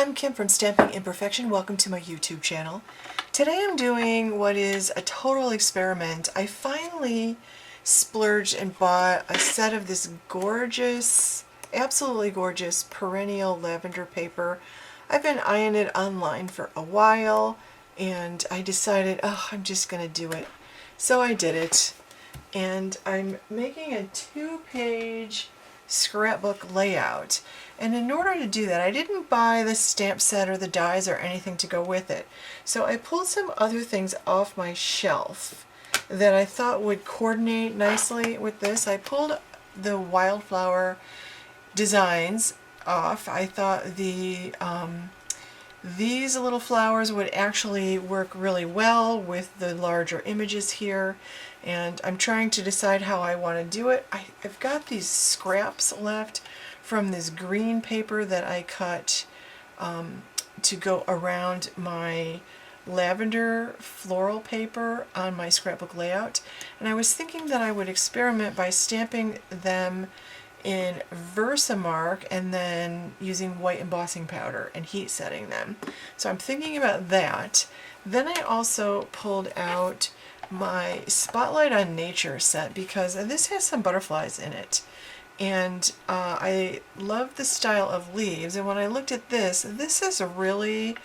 I'm Kim from Stamping Imperfection. Welcome to my YouTube channel. Today I'm doing what is a total experiment. I finally splurged and bought a set of this gorgeous, absolutely gorgeous perennial lavender paper. I've been eyeing it online for a while and I decided, oh, I'm just going to do it. So I did it. And I'm making a 2-page scrapbook layout. And in order to do that, I didn't buy the stamp set or the dies or anything to go with it. So I pulled some other things off my shelf that I thought would coordinate nicely with this. I pulled the wildflower designs off. I thought these little flowers would actually work really well with the larger images here, and I'm trying to decide how I want to do it. I've got these scraps left from this green paper that I cut to go around my lavender floral paper on my scrapbook layout, and I was thinking that I would experiment by stamping them in Versamark and then using white embossing powder and heat setting them. So I'm thinking about that. Then I also pulled out my Spotlight on Nature set because this has some butterflies in it. And I love the style of leaves, and when I looked at this is really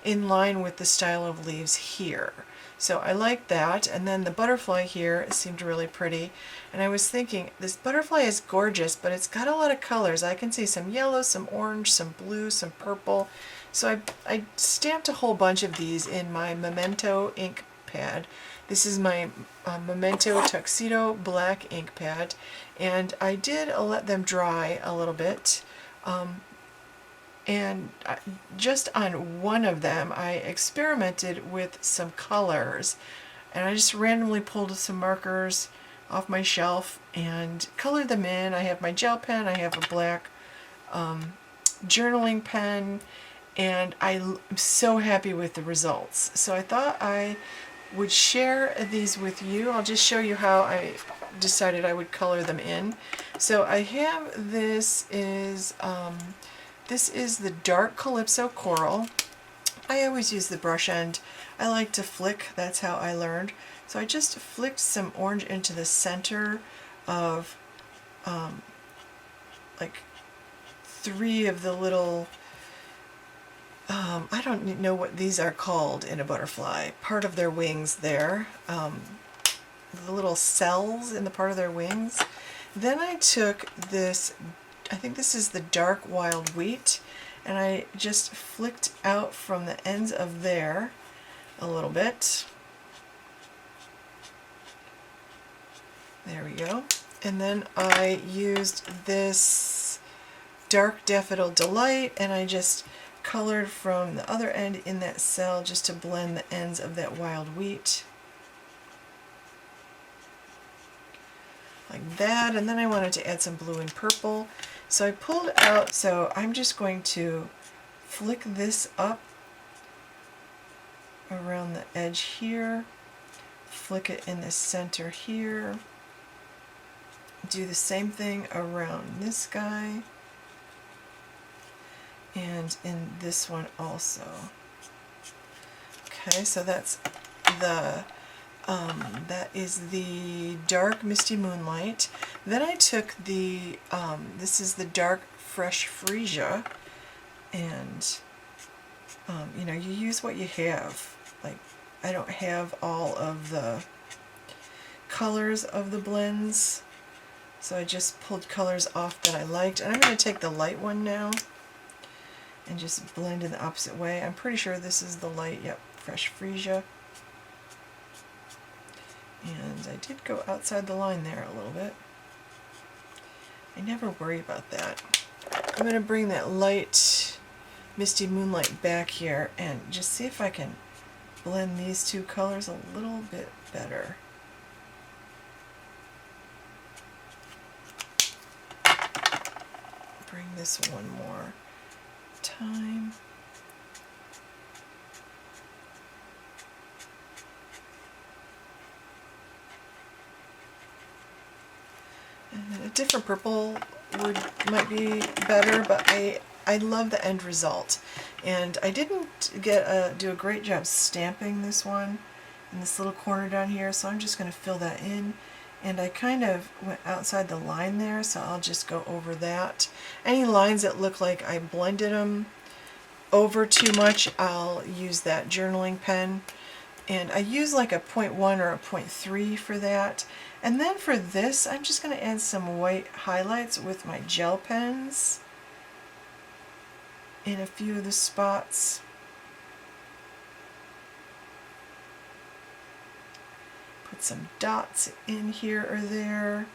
in line with the style of leaves here. So I like that, and then the butterfly here seemed really pretty. And I was thinking, this butterfly is gorgeous, but it's got a lot of colors. I can see some yellow, some orange, some blue, some purple. So I stamped a whole bunch of these in my Memento ink pad. This is my Memento Tuxedo black ink pad, and I did let them dry a little bit. And just on one of them I experimented with some colors, and I just randomly pulled some markers off my shelf and colored them in. I have my gel pen, I have a black journaling pen, and I'm so happy with the results. So I thought I would share these with you. I'll just show you how I decided I would color them in. So I have this is the dark Calypso Coral. I always use the brush end. I like to flick, that's how I learned. So I just flicked some orange into the center of like 3 of the little, I don't know what these are called in a butterfly, part of their wings there, the little cells in the part of their wings. Then I took this, I think this is the dark wild wheat, and I just flicked out from the ends of there a little bit. There we go. And then I used this dark Daffodil Delight, and I just colored from the other end in that cell just to blend the ends of that wild wheat. Like that. And then I wanted to add some blue and purple. So I pulled out, so I'm just going to flick this up around the edge here, flick it in the center here, do the same thing around this guy, and in this one also. Okay, so that's the that is the dark Misty Moonlight. Then I took the this is the dark Fresh Freesia, and you know, you use what you have. Like, I don't have all of the colors of the blends, so I just pulled colors off that I liked. And I'm going to take the light one now and just blend in the opposite way. I'm pretty sure this is the light, yep, Fresh Freesia. And I did go outside the line there a little bit. I never worry about that. I'm going to bring that light Misty Moonlight back here and just see if I can blend these two colors a little bit better. Bring this one more time. And a different purple might be better, but I I love the end result. And I didn't do a great job stamping this one in this little corner down here, so I'm just going to fill that in. And I kind of went outside the line there, so I'll just go over that. Any lines that look like I blended them over too much, I'll use that journaling pen. And I use like a 0.1 or a 0.3 for that. And then for this, I'm just going to add some white highlights with my gel pens in a few of the spots. Put some dots in here or there,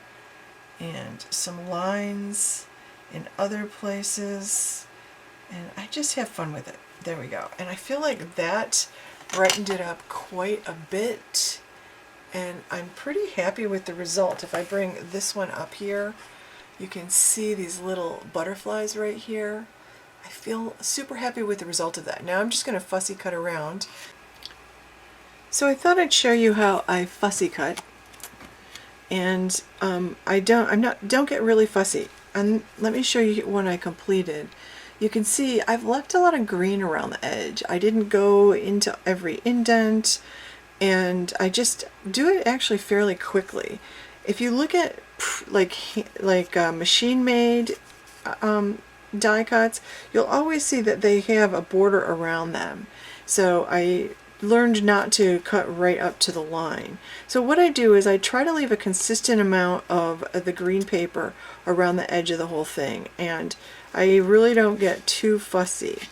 and some lines in other places, and I just have fun with it. There we go. And I feel like that brightened it up quite a bit, and I'm pretty happy with the result. If I bring this one up here, you can see these little butterflies right here. I feel super happy with the result of that. Now I'm just going to fussy cut around. So I thought I'd show you how I fussy cut, and don't get really fussy. And let me show you when I completed. You can see I've left a lot of green around the edge. I didn't go into every indent, and I just do it actually fairly quickly. If you look at like machine-made die cuts, you'll always see that they have a border around them. So I learned not to cut right up to the line. So what I do is I try to leave a consistent amount of the green paper around the edge of the whole thing, and I really don't get too fussy.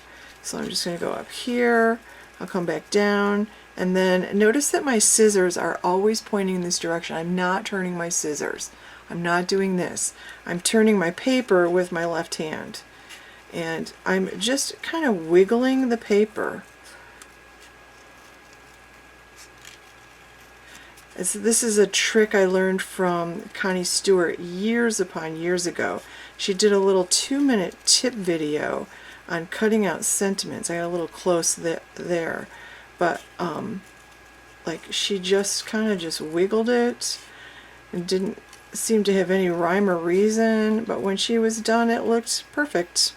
So I'm just going to go up here, I'll come back down, and then notice that my scissors are always pointing in this direction. I'm not turning my scissors. I'm not doing this. I'm turning my paper with my left hand, and I'm just kind of wiggling the paper. This is a trick I learned from Connie Stewart years upon years ago. She did a little 2-minute tip video on cutting out sentiments. I got a little close there, but like she just kind of just wiggled it and didn't seem to have any rhyme or reason, but when she was done it looked perfect.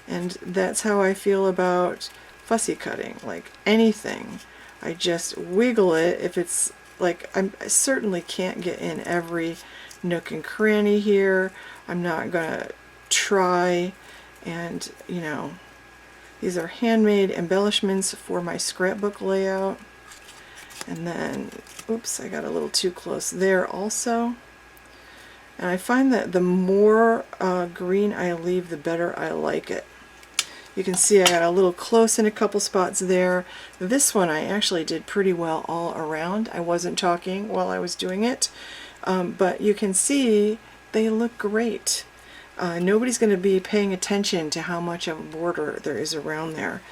And that's how I feel about fussy cutting. Like anything, I just wiggle it. If it's like I certainly can't get in every nook and cranny here. I'm not gonna try. And you know, these are handmade embellishments for my scrapbook layout. And then, oops, I got a little too close there also. And I find that the more green I leave, the better I like it. You can see I got a little close in a couple spots there. This one I actually did pretty well all around. I wasn't talking while I was doing it, but you can see they look great. Nobody's going to be paying attention to how much of a border there is around there.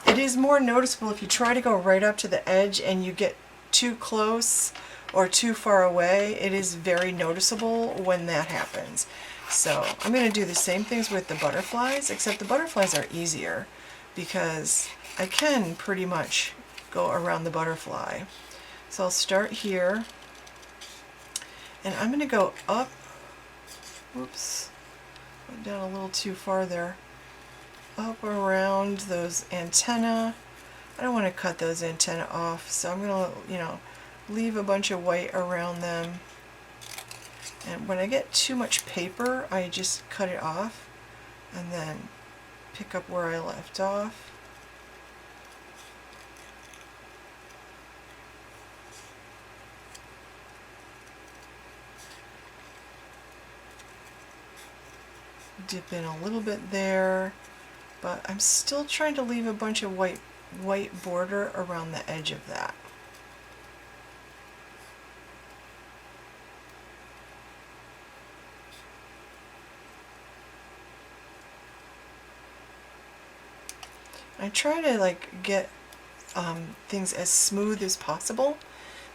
It is more noticeable if you try to go right up to the edge and you get too close or too far away. It is very noticeable when that happens. So I'm going to do the same things with the butterflies, except the butterflies are easier because I can pretty much go around the butterfly. So I'll start here, and I'm going to go up, whoops, went down a little too far there, up around those antennae. I don't want to cut those antennae off, so I'm going to, you know, leave a bunch of white around them. And when I get too much paper, I just cut it off and then pick up where I left off. Dip in a little bit there, but I'm still trying to leave a bunch of white border around the edge of that. I try to like get things as smooth as possible.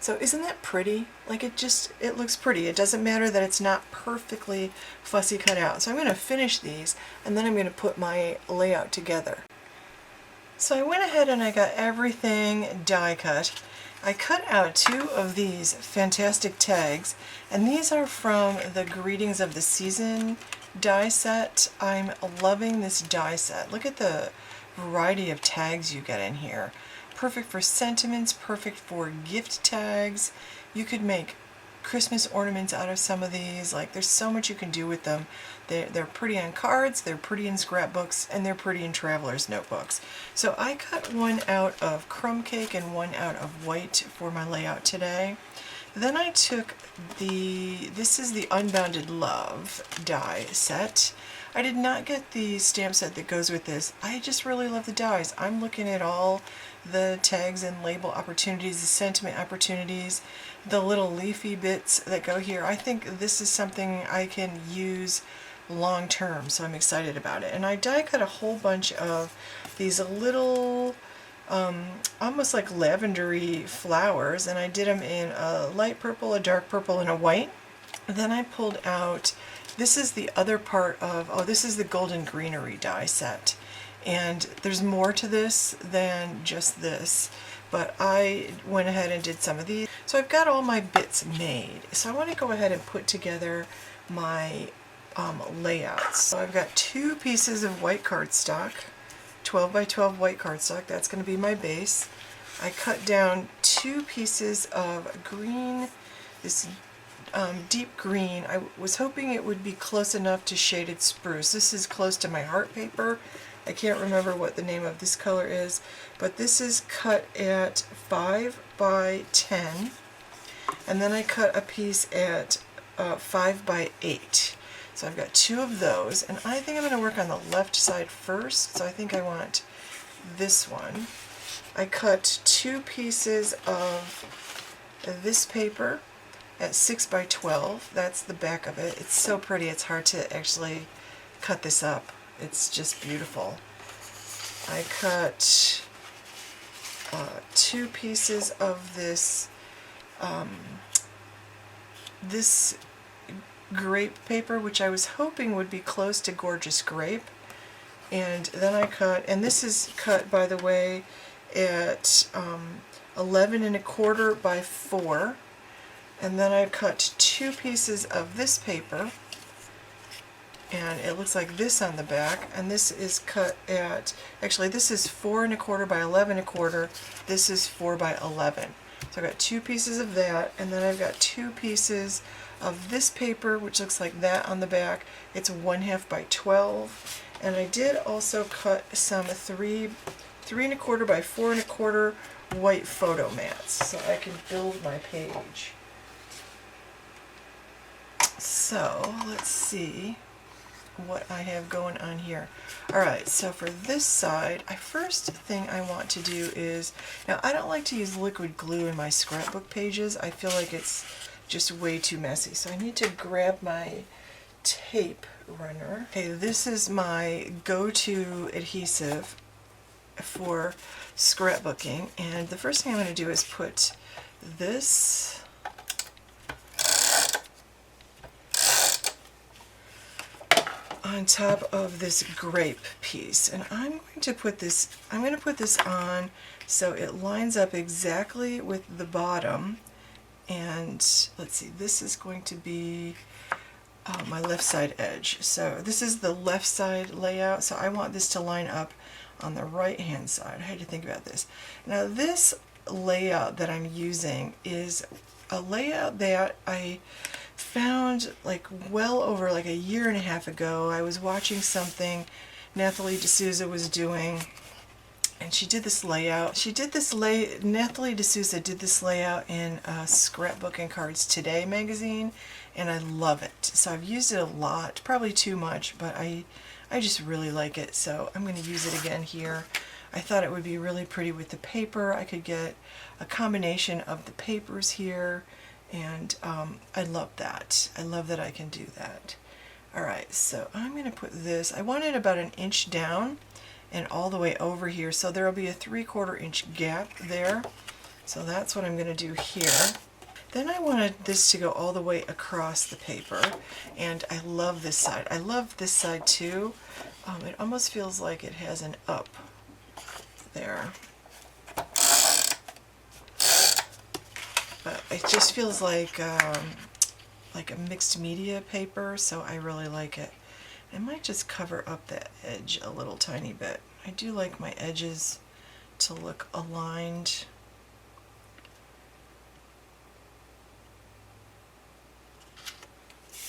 So isn't that pretty? Like it looks pretty. It doesn't matter that it's not perfectly fussy cut out. So I'm going to finish these and then I'm going to put my layout together. So I went ahead and I got everything die cut. I cut out 2 of these fantastic tags, and these are from the Greetings of the Season die set. I'm loving this die set. Look at the variety of tags you get in here. Perfect for sentiments, perfect for gift tags. You could make Christmas ornaments out of some of these. Like, there's so much you can do with them. They're pretty on cards, they're pretty in scrapbooks, and they're pretty in traveler's notebooks. So I cut one out of crumb cake and one out of white for my layout today. Then I took this is the Unbounded Love die set. I did not get the stamp set that goes with this. I just really love the dies. I'm looking at all the tags and label opportunities, the sentiment opportunities, the little leafy bits that go here. I think this is something I can use long term, so I'm excited about it. And I die cut a whole bunch of these little almost like lavendery flowers, and I did them in a light purple, a dark purple, and a white. Then I pulled out, this is the other part of, this is the Golden Greenery die set. And there's more to this than just this, but I went ahead and did some of these. So I've got all my bits made. So I want to go ahead and put together my layouts. So I've got 2 pieces of white cardstock, 12 by 12 white cardstock. That's going to be my base. I cut down 2 pieces of green, this deep green. I was hoping it would be close enough to shaded spruce. This is close to my heart paper. I can't remember what the name of this color is, but this is cut at 5 by 10, and then I cut a piece at 5 by 8. So I've got 2 of those, and I think I'm going to work on the left side first, so I think I want this one. I cut 2 pieces of this paper at 6 by 12. That's the back of it. It's so pretty, it's hard to actually cut this up. It's just beautiful. I cut 2 pieces of this this grape paper, which I was hoping would be close to Gorgeous Grape. And then I cut, and this is cut, by the way, at 11 1/4 by 4. And then I cut 2 pieces of this paper, and it looks like this on the back, and this is cut at, actually this is 4 1/4 by 11 1/4, this is 4 by 11. So I've got 2 pieces of that, and then I've got 2 pieces of this paper, which looks like that on the back. It's 1/2 by 12, and I did also cut some 3 1/4 by 4 1/4 white photo mats, so I can build my page. So let's see what I have going on here. Alright, so for this side, first thing I want to do is, now I don't like to use liquid glue in my scrapbook pages. I feel like it's just way too messy. So I need to grab my tape runner. Okay, this is my go-to adhesive for scrapbooking, and the first thing I'm going to do is put this on top of this grape piece, and I'm going to put this on so it lines up exactly with the bottom. And let's see, this is going to be my left side edge. So this is the left side layout, so I want this to line up on the right hand side. I had to think about this. Now this layout that I'm using is a layout that I found like well over like a year and a half ago. I was watching something Nathalie D'Souza was doing, and she did this layout. Nathalie D'Souza did this layout in Scrapbook and Cards Today magazine, and I love it. So I've used it a lot, probably too much, but I just really like it, so I'm going to use it again here. I thought it would be really pretty with the paper. I could get a combination of the papers here, and I love that. I love that I can do that. Alright, so I'm going to put this, I want it about 1 inch down and all the way over here, so there will be a 3/4 inch gap there. So that's what I'm going to do here. Then I wanted this to go all the way across the paper, and I love this side. I love this side too. It almost feels like it has an up there. But it just feels like a mixed media paper, so I really like it. I might just cover up that edge a little tiny bit. I do like my edges to look aligned.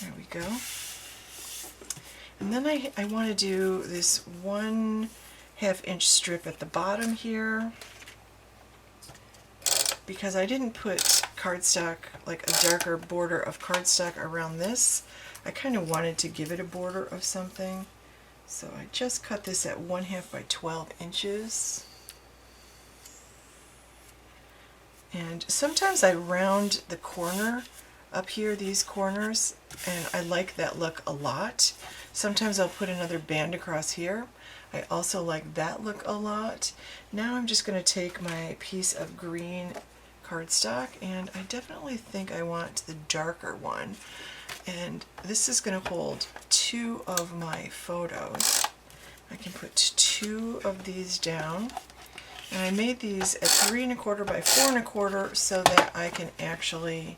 There we go. And then I want to do this 1/2 inch strip at the bottom here, because I didn't put cardstock, like a darker border of cardstock around this. I kind of wanted to give it a border of something. So I just cut this at 1/2 by 12 inches. And sometimes I round the corner up here, these corners, and I like that look a lot. Sometimes I'll put another band across here. I also like that look a lot. Now I'm just going to take my piece of green cardstock, and I definitely think I want the darker one. And this is going to hold 2 of my photos. I can put 2 of these down. And I made these at 3 1/4 by 4 1/4 so that I can actually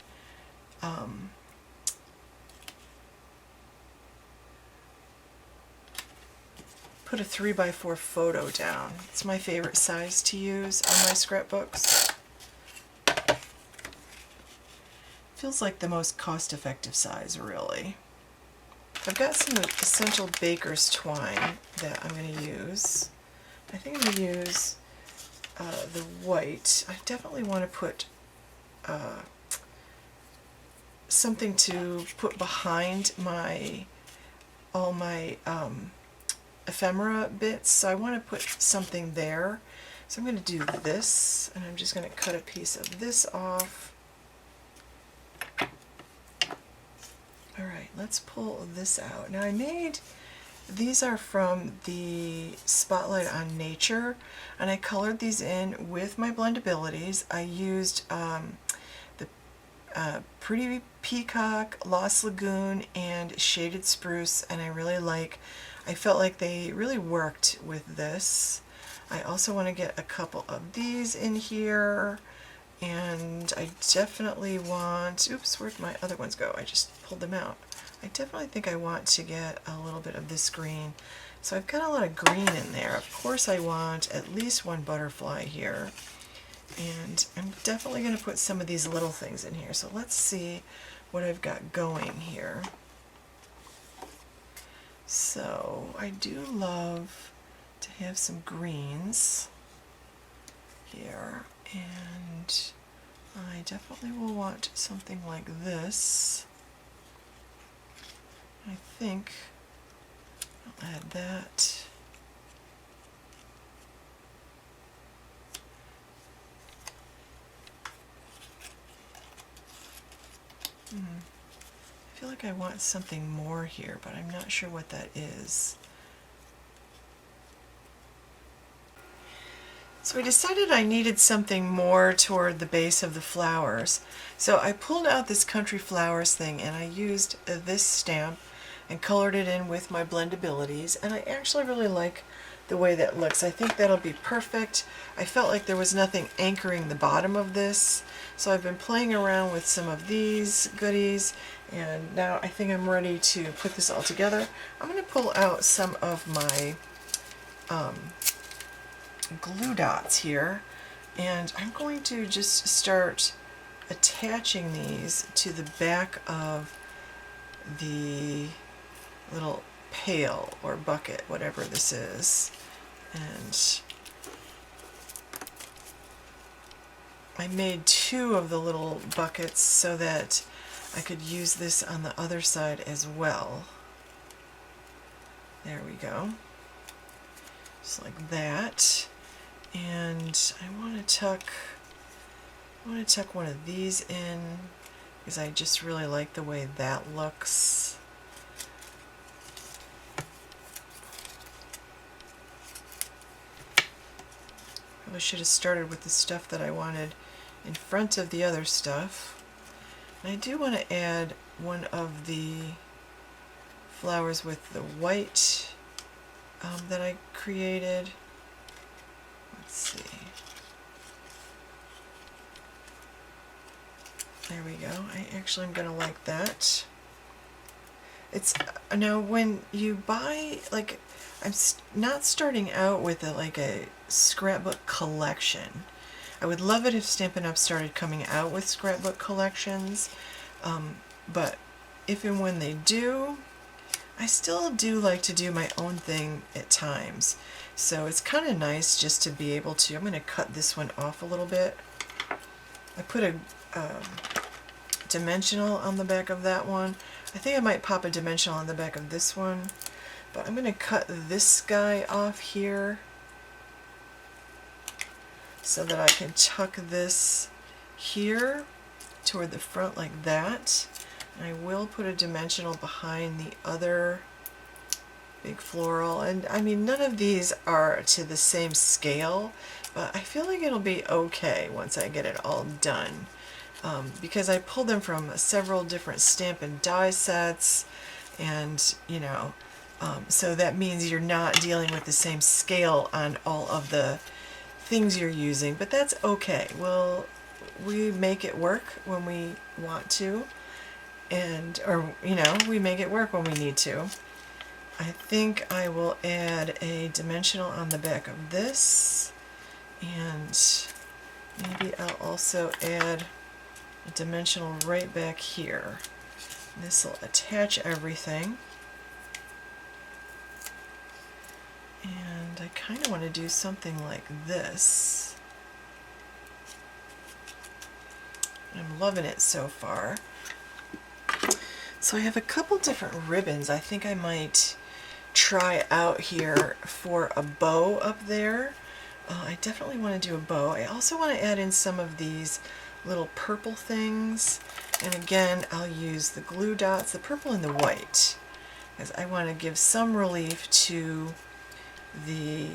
put a 3 by 4 photo down. It's my favorite size to use on my scrapbooks. Feels like the most cost-effective size, really. I've got some essential baker's twine that I'm going to use. I think I'm going to use the white. I definitely want to put something to put behind all my ephemera bits, so I want to put something there. So I'm going to do this, and I'm just going to cut a piece of this off. Alright, let's pull this out. Now these are from the Spotlight on Nature, and I colored these in with my blendabilities. I used the Pretty Peacock, Lost Lagoon, and Shaded Spruce, and I felt like they really worked with this. I also want to get a couple of these in here, and I definitely want, oops, where'd my other ones go? I just pulled them out. I definitely think I want to get a little bit of this green. So I've got a lot of green in there. Of course I want at least one butterfly here. And I'm definitely going to put some of these little things in here. So let's see what I've got going here. So I do love to have some greens here. And I definitely will want something like this. I think I'll add that. I feel like I want something more here, but I'm not sure what that is. So I decided I needed something more toward the base of the flowers. So I pulled out this Country Flowers thing, and I used this stamp and colored it in with my blendabilities, and I actually really like the way that looks. I think that'll be perfect. I felt like there was nothing anchoring the bottom of this, so I've been playing around with some of these goodies, and now I think I'm ready to put this all together. I'm going to pull out some of my glue dots here, and I'm going to just start attaching these to the back of the little pail or bucket, whatever this is. And I made 2 of the little buckets so that I could use this on the other side as well. There we go. Just like that. And I want to tuck one of these in because I just really like the way that looks. I should have started with the stuff that I wanted in front of the other stuff. And I do want to add one of the flowers with the white that I created. Let's see. There we go. I actually am going to like that. Now when you buy, like, not starting out with like a scrapbook collection. I would love it if Stampin' Up! Started coming out with scrapbook collections, but if and when they do, I still do like to do my own thing at times. So it's kind of nice just to be able to, I'm going to cut this one off a little bit. I put a dimensional on the back of that one. I think I might pop a dimensional on the back of this one, but I'm going to cut this guy off here so that I can tuck this here toward the front like that. And I will put a dimensional behind the other big floral. And I mean, none of these are to the same scale, but I feel like it'll be okay once I get it all done. Because I pulled them from several different Stampin' die sets, and you know, so that means you're not dealing with the same scale on all of the things you're using, but that's okay. Well, we make it work when we want to, or you know, we make it work when we need to. I think I will add a dimensional on the back of this, and maybe I'll also add a dimensional right back here. This will attach everything. And I kind of want to do something like this. I'm loving it so far. So I have a couple different ribbons I think I might try out here for a bow up there. I definitely want to do a bow. I also want to add in some of these little purple things, and again I'll use the glue dots, the purple and the white, because I want to give some relief to the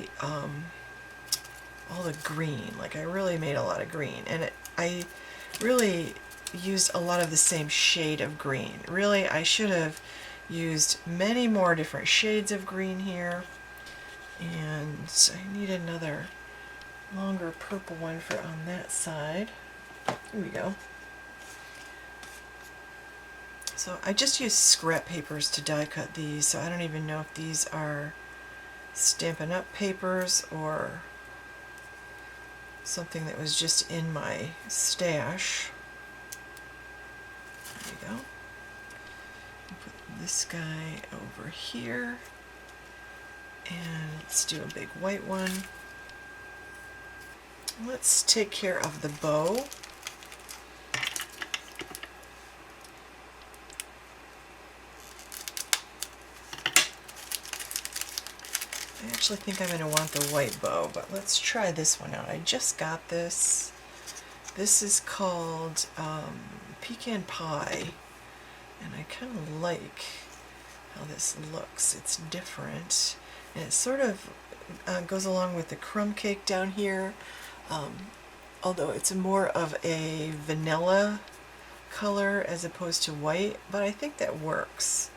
all the green. Like, I really made a lot of green, and I really used a lot of the same shade of green. Really, I should have used many more different shades of green here, and I need another longer purple one for on that side. Here we go. So I just used scrap papers to die cut these, so I don't even know if these are Stampin' Up! Papers or something that was just in my stash. There we go. Put this guy over here, and let's do a big white one. Let's take care of the bow. I actually think I'm going to want the white bow, but let's try this one out. I just got this. This is called Pecan Pie, and I kind of like how this looks. It's different, and it sort of goes along with the crumb cake down here, although it's more of a vanilla color as opposed to white, but I think that works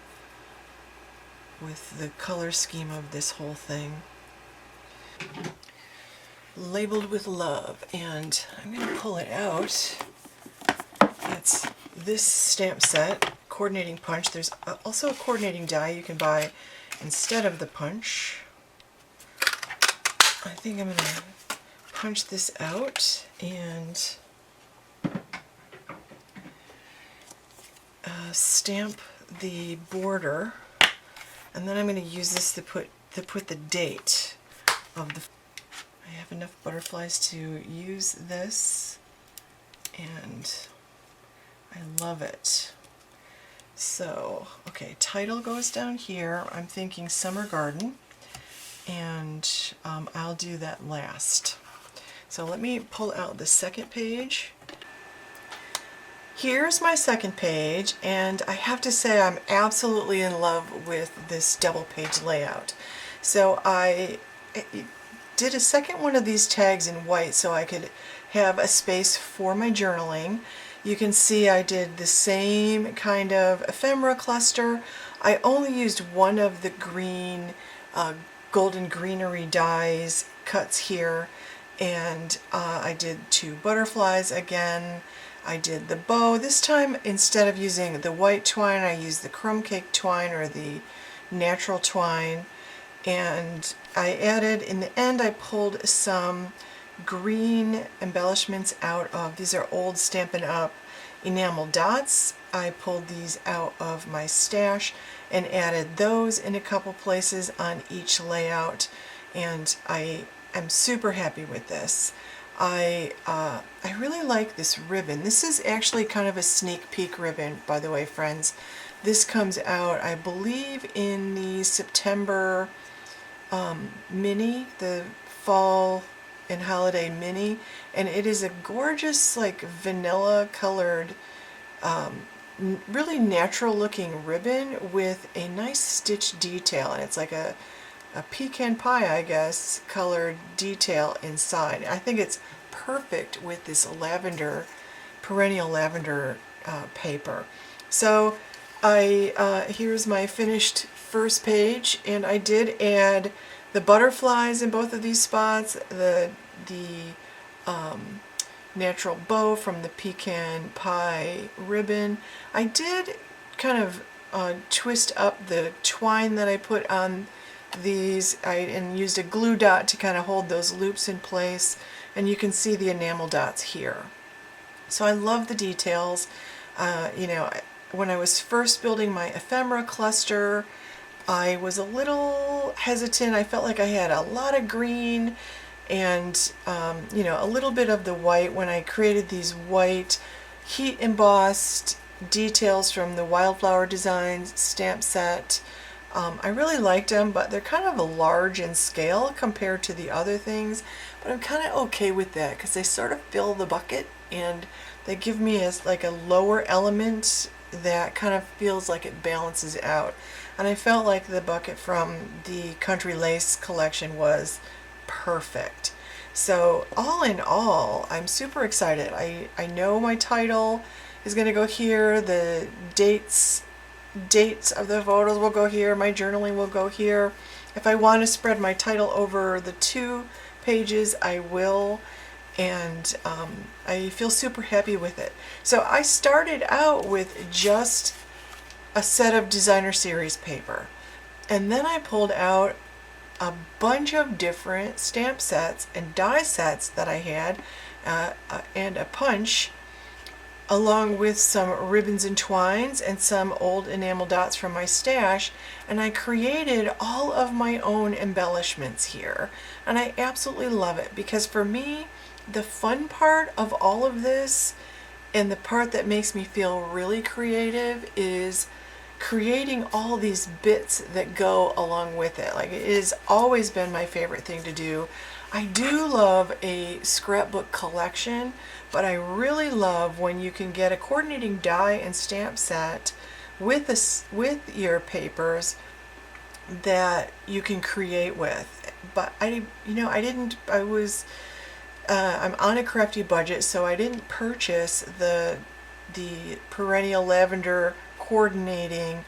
with the color scheme of this whole thing. Labeled with love, and I'm going to pull it out. It's this stamp set, coordinating punch. There's also a coordinating die you can buy instead of the punch. I think I'm going to punch this out and stamp the border, and then I'm going to use this to put the date of the. I have enough butterflies to use this, and I love it. So, okay, title goes down here. I'm thinking Summer Garden, and I'll do that last. So let me pull out the second page. Here's my second page, and I have to say I'm absolutely in love with this double page layout. So I did a second one of these tags in white so I could have a space for my journaling. You can see I did the same kind of ephemera cluster. I only used one of the green golden greenery dies cuts here, and I did two butterflies again. I did the bow. This time, instead of using the white twine, I used the crumb cake twine or the natural twine. And I added, in the end, I pulled some green embellishments out of, these are old Stampin' Up! Enamel dots. I pulled these out of my stash and added those in a couple places on each layout, and I am super happy with this. I really like this ribbon. This is actually kind of a sneak peek ribbon, by the way, friends. This comes out, I believe, in the September mini, the fall and holiday mini, and it is a gorgeous, like, vanilla colored, really natural looking ribbon with a nice stitch detail, and it's like a pecan pie, I guess, colored detail inside. I think it's perfect with this lavender, perennial lavender paper. So here's my finished first page, and I did add the butterflies in both of these spots, the natural bow from the pecan pie ribbon. I did kind of twist up the twine that I put on these, and used a glue dot to kind of hold those loops in place, and you can see the enamel dots here. So I love the details. You know, when I was first building my ephemera cluster, I was a little hesitant. I felt like I had a lot of green and you know, a little bit of the white when I created these white heat embossed details from the Wildflower Designs stamp set. I really liked them, but they're kind of a large in scale compared to the other things, but I'm kind of okay with that because they sort of fill the bucket and they give me like a lower element that kind of feels like it balances out. And I felt like the bucket from the Country Lace collection was perfect. So all in all, I'm super excited. I know my title is going to go here, the dates of the photos will go here, my journaling will go here. If I want to spread my title over the 2 pages, I will, and I feel super happy with it. So I started out with just a set of designer series paper, and then I pulled out a bunch of different stamp sets and die sets that I had, and a punch, along with some ribbons and twines and some old enamel dots from my stash, and I created all of my own embellishments here. And I absolutely love it because for me, the fun part of all of this and the part that makes me feel really creative is creating all these bits that go along with it. Like, it has always been my favorite thing to do. I do love a scrapbook collection, but I really love when you can get a coordinating die and stamp set with your papers that you can create with. But I'm on a crafty budget, so I didn't purchase the perennial lavender coordinating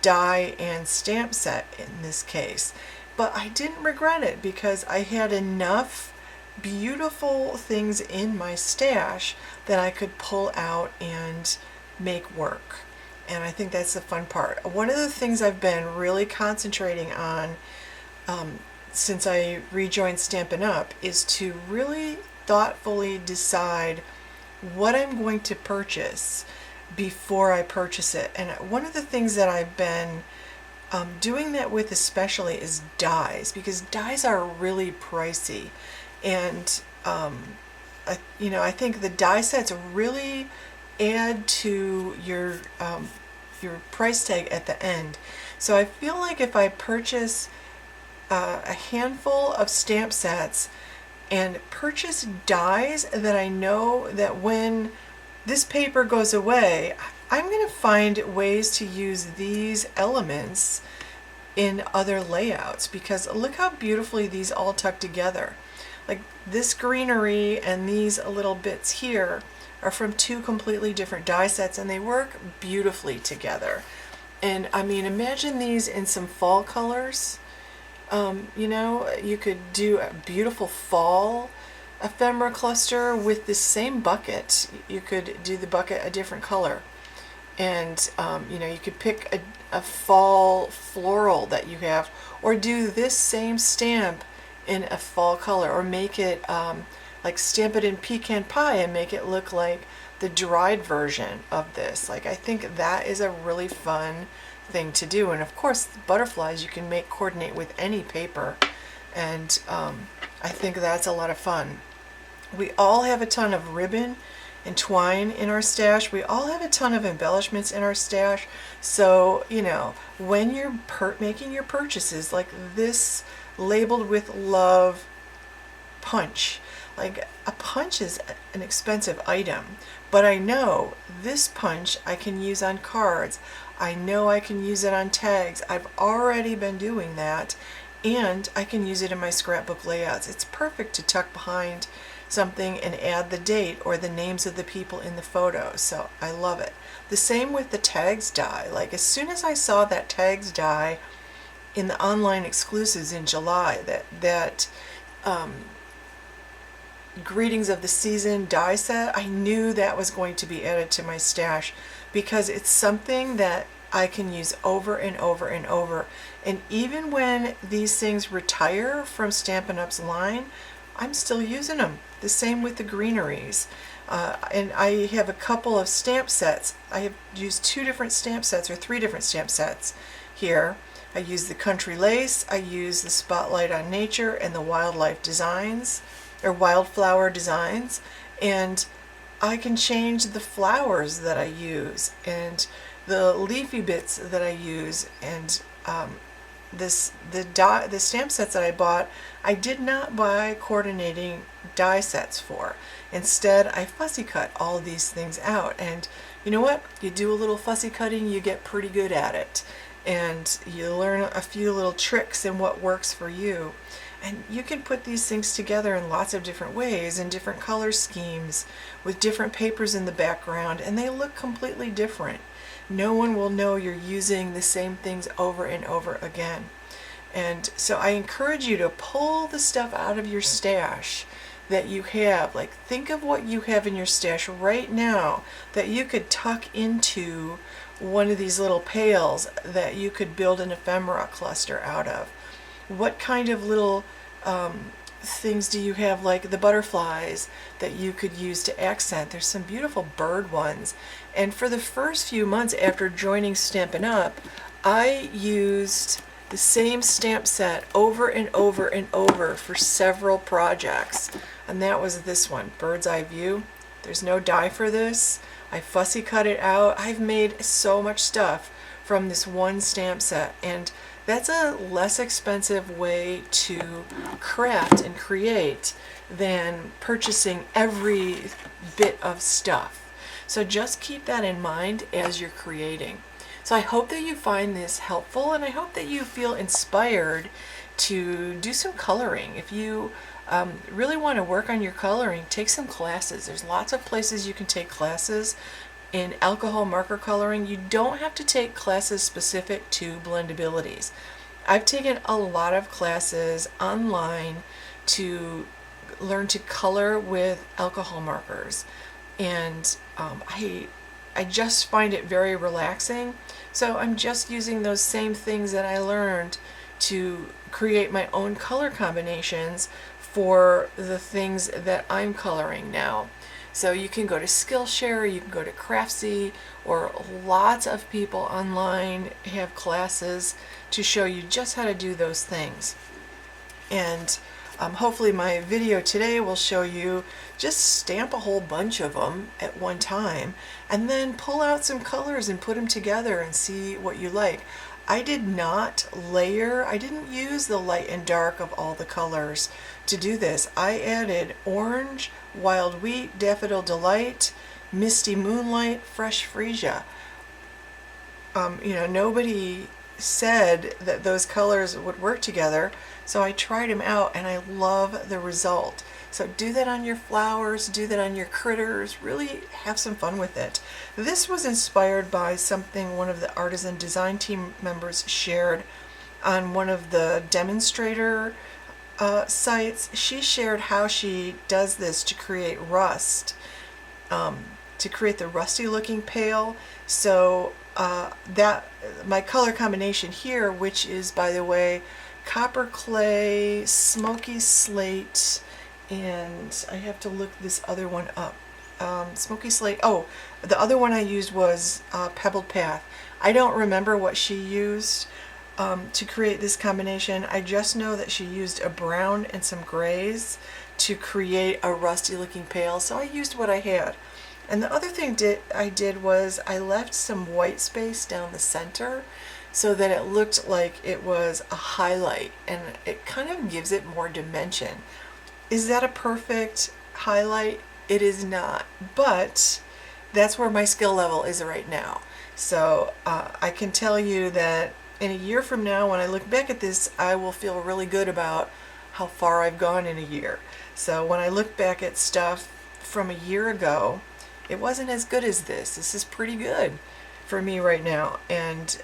die and stamp set in this case. But I didn't regret it because I had enough beautiful things in my stash that I could pull out and make work. And I think that's the fun part. One of the things I've been really concentrating on since I rejoined Stampin' Up! Is to really thoughtfully decide what I'm going to purchase before I purchase it. And one of the things that I've been doing that with especially is dies, because dies are really pricey, and I think the die sets really add to your price tag at the end. So I feel like if I purchase a handful of stamp sets and purchase dies that I know that when this paper goes away, I'm going to find ways to use these elements in other layouts, because look how beautifully these all tuck together. Like this greenery and these little bits here are from 2 completely different die sets, and they work beautifully together. And I mean, imagine these in some fall colors. You could do a beautiful fall ephemera cluster with the same bucket. You could do the bucket a different color. And you know, you could pick a fall floral that you have, or do this same stamp in a fall color, or make it like stamp it in pecan pie and make it look like the dried version of this. Like, I think that is a really fun thing to do. And of course, butterflies you can coordinate with any paper, and I think that's a lot of fun. We all have a ton of ribbon and twine in our stash. We all have a ton of embellishments in our stash. So, you know, when you're making your purchases, like this labeled with love punch, like a punch is an expensive item, but I know this punch I can use on cards. I know I can use it on tags. I've already been doing that, and I can use it in my scrapbook layouts. It's perfect to tuck behind something and add the date or the names of the people in the photo. So I love it. The same with the tags die. Like, as soon as I saw that tags die in the online exclusives in July, that greetings of the season die set, I knew that was going to be added to my stash, because it's something that I can use over and over and over. And even when these things retire from Stampin' Up's line, I'm still using them. The same with the greeneries. And I have a couple of stamp sets. I have used 2 different stamp sets, or 3 different stamp sets here. I use the Country Lace, I use the Spotlight on Nature, and the Wildlife Designs, or Wildflower Designs. And I can change the flowers that I use, and the leafy bits that I use, and the stamp sets that I bought, I did not buy coordinating die sets for. Instead, I fussy cut all of these things out. And you know what? You do a little fussy cutting, you get pretty good at it. And you learn a few little tricks in what works for you. And you can put these things together in lots of different ways, in different color schemes, with different papers in the background, and they look completely different. No one will know you're using the same things over and over again. And so I encourage you to pull the stuff out of your stash that you have. Like, think of what you have in your stash right now that you could tuck into one of these little pails that you could build an ephemera cluster out of. What kind of little things do you have, like the butterflies, that you could use to accent? There's some beautiful bird ones. And for the first few months after joining Stampin' Up, I used the same stamp set over and over and over for several projects. And that was this one, Bird's Eye View. There's no die for this. I fussy cut it out. I've made so much stuff from this one stamp set, and that's a less expensive way to craft and create than purchasing every bit of stuff. So just keep that in mind as you're creating. So I hope that you find this helpful, and I hope that you feel inspired to do some coloring. If you really want to work on your coloring, take some classes. There's lots of places you can take classes in alcohol marker coloring. You don't have to take classes specific to blendabilities. I've taken a lot of classes online to learn to color with alcohol markers, and I just find it very relaxing. So I'm just using those same things that I learned to create my own color combinations for the things that I'm coloring now. So you can go to Skillshare, you can go to Craftsy, or lots of people online have classes to show you just how to do those things. And hopefully my video today will show you just stamp a whole bunch of them at one time, and then pull out some colors and put them together and see what you like. I did not layer, I didn't use the light and dark of all the colors to do this. I added orange, wild wheat, daffodil delight, misty moonlight, fresh freesia. Nobody said that those colors would work together, so I tried them out and I love the result. So do that on your flowers, do that on your critters, really have some fun with it. This was inspired by something one of the artisan design team members shared on one of the demonstrator sites, she shared how she does this to create rust, to create the rusty looking pail. So that my color combination here, which is, by the way, copper clay, smoky slate, and I have to look this other one up. Smoky slate. Oh, the other one I used was Pebbled Path. I don't remember what she used to create this combination. I just know that she used a brown and some grays to create a rusty looking pail, so I used what I had. And the other thing I did was I left some white space down the center so that it looked like it was a highlight, and it kind of gives it more dimension. Is that a perfect highlight? It is not, but that's where my skill level is right now. So I can tell you that in a year from now, when I look back at this, I will feel really good about how far I've gone in a year. So when I look back at stuff from a year ago, it wasn't as good as this. This is pretty good for me right now. And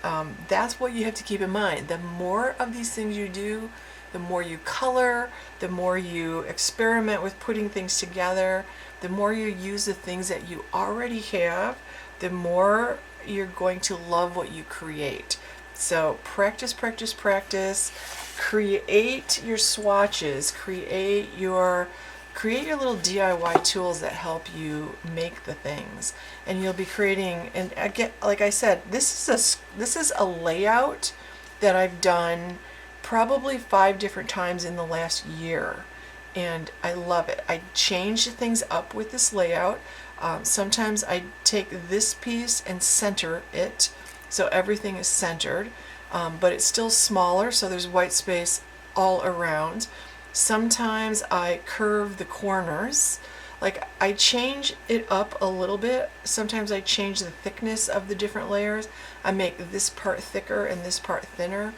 that's what you have to keep in mind. The more of these things you do, the more you color, the more you experiment with putting things together, the more you use the things that you already have, the more you're going to love what you create. So practice, practice, practice. Create your swatches. Create your little DIY tools that help you make the things, and you'll be creating. And again, like I said, this is a layout that I've done probably 5 different times in the last year, and I love it. I change things up with this layout. Sometimes I take this piece and center it so everything is centered, but it's still smaller, so there's white space all around. Sometimes I curve the corners. Like, I change it up a little bit. Sometimes I change the thickness of the different layers. I make this part thicker and this part thinner,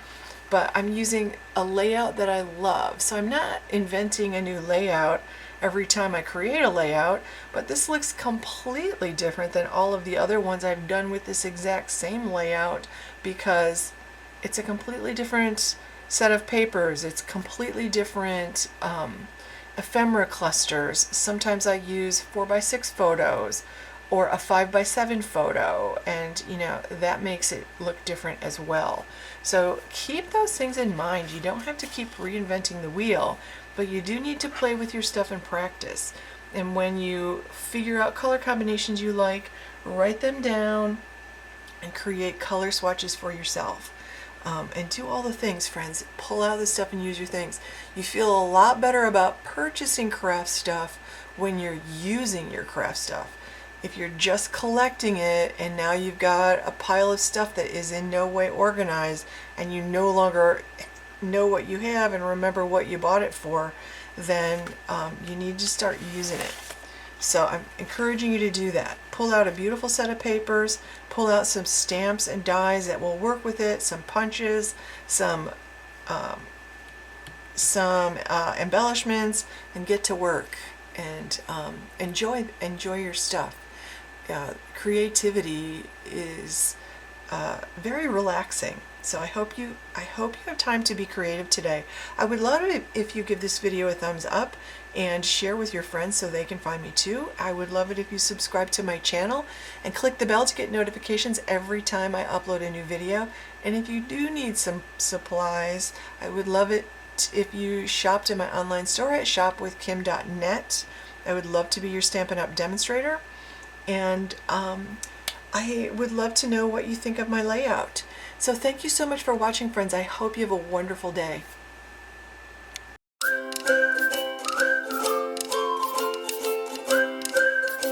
but I'm using a layout that I love. So I'm not inventing a new layout every time I create a layout, but this looks completely different than all of the other ones I've done with this exact same layout, because it's a completely different set of papers. It's completely different ephemera clusters. Sometimes I use 4x6 photos or a 5x7 photo, and that makes it look different as well. So keep those things in mind. You don't have to keep reinventing the wheel, but you do need to play with your stuff and practice. And when you figure out color combinations you like, write them down and create color swatches for yourself. And do all the things, friends. Pull out the stuff and use your things. You feel a lot better about purchasing craft stuff when you're using your craft stuff. If you're just collecting it and now you've got a pile of stuff that is in no way organized, and you no longer know what you have and remember what you bought it for, then you need to start using it. So I'm encouraging you to do that. Pull out a beautiful set of papers, pull out some stamps and dies that will work with it, some punches, some embellishments, and get to work and enjoy your stuff. Creativity is very relaxing. So I hope you have time to be creative today. I would love it if you give this video a thumbs up and share with your friends so they can find me too. I would love it if you subscribe to my channel and click the bell to get notifications every time I upload a new video. And if you do need some supplies, I would love it if you shopped in my online store at shopwithkim.net. I would love to be your Stampin' Up! Demonstrator. And I would love to know what you think of my layout. So thank you so much for watching, friends. I hope you have a wonderful day.